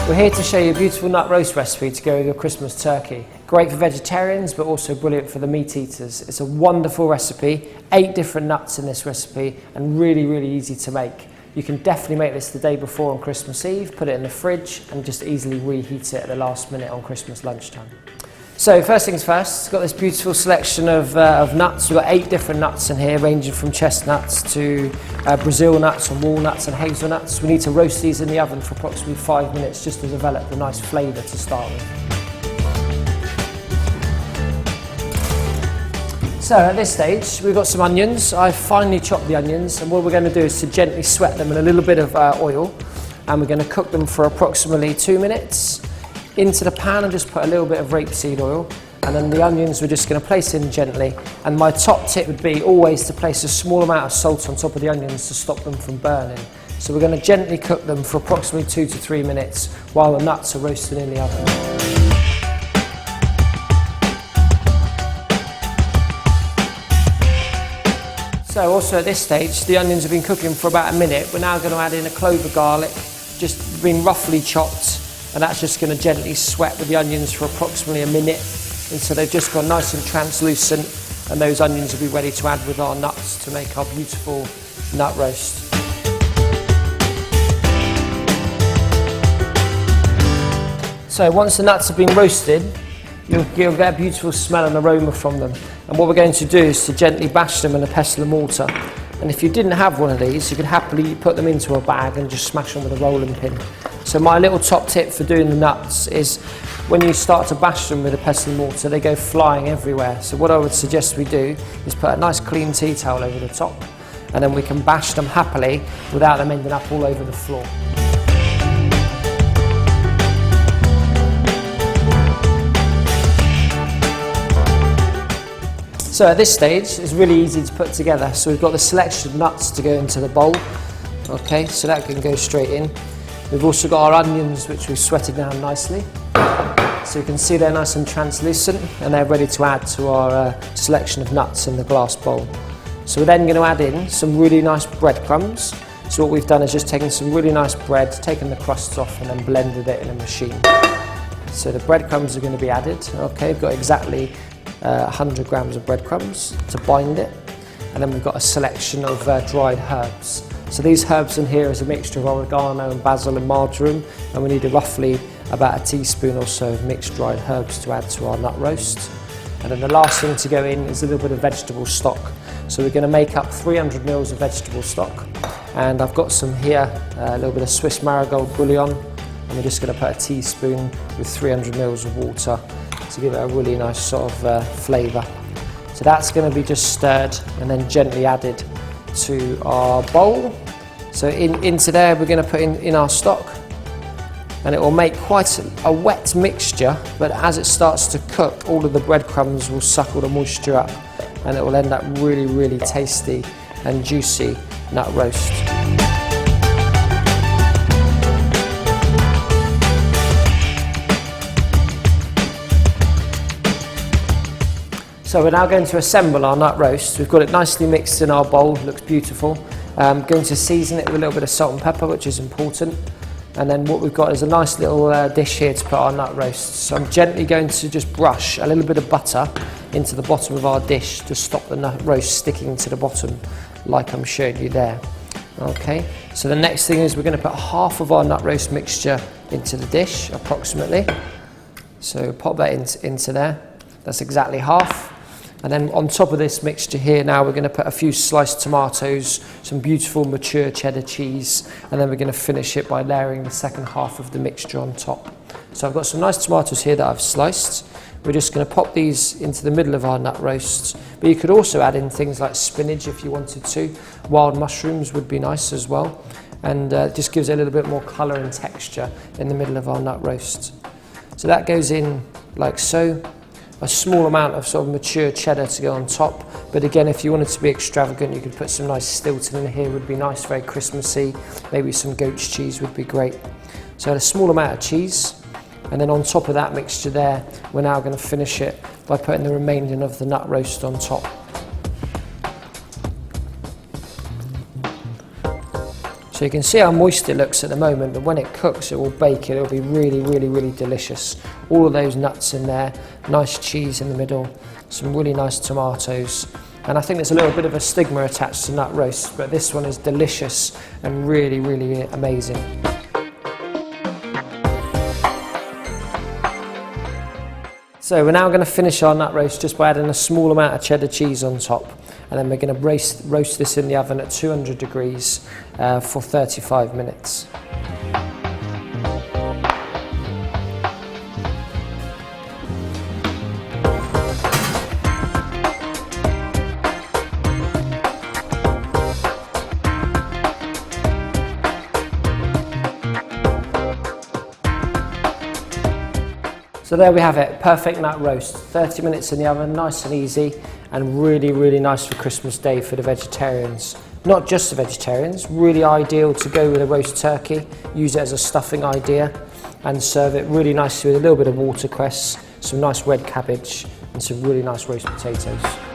We're here to show you a beautiful nut roast recipe to go with your Christmas turkey. Great for vegetarians, but also brilliant for the meat eaters. It's a wonderful recipe, 8 different nuts in this recipe, and really, really easy to make. You can definitely make this the day before on Christmas Eve, put it in the fridge, and just easily reheat it at the last minute on Christmas lunchtime. So first things first, it's got this beautiful selection of nuts. We've got 8 different nuts in here, ranging from chestnuts to Brazil nuts and walnuts and hazelnuts. We need to roast these in the oven for approximately 5 minutes just to develop the nice flavour to start with. So at this stage, we've got some onions. I've finely chopped the onions, and what we're going to do is to gently sweat them in a little bit of oil, and we're going to cook them for approximately 2 minutes. Into the pan and just put a little bit of rapeseed oil, and then the onions we're just going to place in gently. And my top tip would be always to place a small amount of salt on top of the onions to stop them from burning. So we're going to gently cook them for approximately 2 to 3 minutes while the nuts are roasting in the oven. So also at this stage, the onions have been cooking for about a minute. We're now going to add in a clove of garlic, just been roughly chopped. And that's just going to gently sweat with the onions for approximately a minute until they've just gone nice and translucent, and those onions will be ready to add with our nuts to make our beautiful nut roast. So once the nuts have been roasted, you'll get a beautiful smell and aroma from them. And what we're going to do is to gently bash them in a pestle and mortar. And if you didn't have one of these, you could happily put them into a bag and just smash them with a rolling pin. So my little top tip for doing the nuts is when you start to bash them with a pestle and mortar, they go flying everywhere. So what I would suggest we do is put a nice clean tea towel over the top, and then we can bash them happily without them ending up all over the floor. So at this stage, it's really easy to put together. So we've got the selection of nuts to go into the bowl. Okay, so that can go straight in. We've also got our onions, which we've sweated down nicely. So you can see they're nice and translucent, and they're ready to add to our selection of nuts in the glass bowl. So we're then going to add in some really nice breadcrumbs. So what we've done is just taken some really nice bread, taken the crusts off, and then blended it in a machine. So the breadcrumbs are going to be added. Okay, we've got exactly 100 grams of breadcrumbs to bind it, and then we've got a selection of dried herbs. So these herbs in here is a mixture of oregano and basil and marjoram, and we need roughly about a teaspoon or so of mixed dried herbs to add to our nut roast. And then the last thing to go in is a little bit of vegetable stock. So we're going to make up 300 ml of vegetable stock, and I've got some here, a little bit of Swiss marigold bouillon, and we're just going to put a teaspoon with 300 ml of water to give it a really nice sort of flavour. So that's going to be just stirred and then gently added to our bowl. So into there we're going to put in our stock, and it will make quite a wet mixture, but as it starts to cook, all of the breadcrumbs will suck all the moisture up, and it will end up really, really tasty and juicy nut roast. So we're now going to assemble our nut roast. We've got it nicely mixed in our bowl, looks beautiful. I'm going to season it with a little bit of salt and pepper, which is important. And then what we've got is a nice little dish here to put our nut roast. So I'm gently going to just brush a little bit of butter into the bottom of our dish to stop the nut roast sticking to the bottom, like I'm showing you there. Okay, so the next thing is we're going to put half of our nut roast mixture into the dish, approximately. So pop that into there. That's exactly half. And then on top of this mixture here now, we're going to put a few sliced tomatoes, some beautiful mature cheddar cheese, and then we're going to finish it by layering the second half of the mixture on top. So I've got some nice tomatoes here that I've sliced. We're just going to pop these into the middle of our nut roast, but you could also add in things like spinach if you wanted to. Wild mushrooms would be nice as well, and it just gives it a little bit more colour and texture in the middle of our nut roast. So that goes in like so. A small amount of sort of mature cheddar to go on top, but again, if you wanted to be extravagant, you could put some nice Stilton in here, would be nice, very Christmassy. Maybe some goat's cheese would be great. So a small amount of cheese, and then on top of that mixture there, we're now going to finish it by putting the remaining of the nut roast on top. So you can see how moist it looks at the moment, but when it cooks, it will bake it. It'll be really, really, really delicious. All of those nuts in there, nice cheese in the middle, some really nice tomatoes. And I think there's a little bit of a stigma attached to nut roast, but this one is delicious and really, really amazing. So we're now going to finish our nut roast just by adding a small amount of cheddar cheese on top, and then we're going to roast this in the oven at 200 degrees for 35 minutes. So there we have it, perfect nut roast, 30 minutes in the oven, nice and easy, and really, really nice for Christmas Day for the vegetarians. Not just the vegetarians, really ideal to go with a roast turkey, use it as a stuffing idea, and serve it really nicely with a little bit of watercress, some nice red cabbage, and some really nice roast potatoes.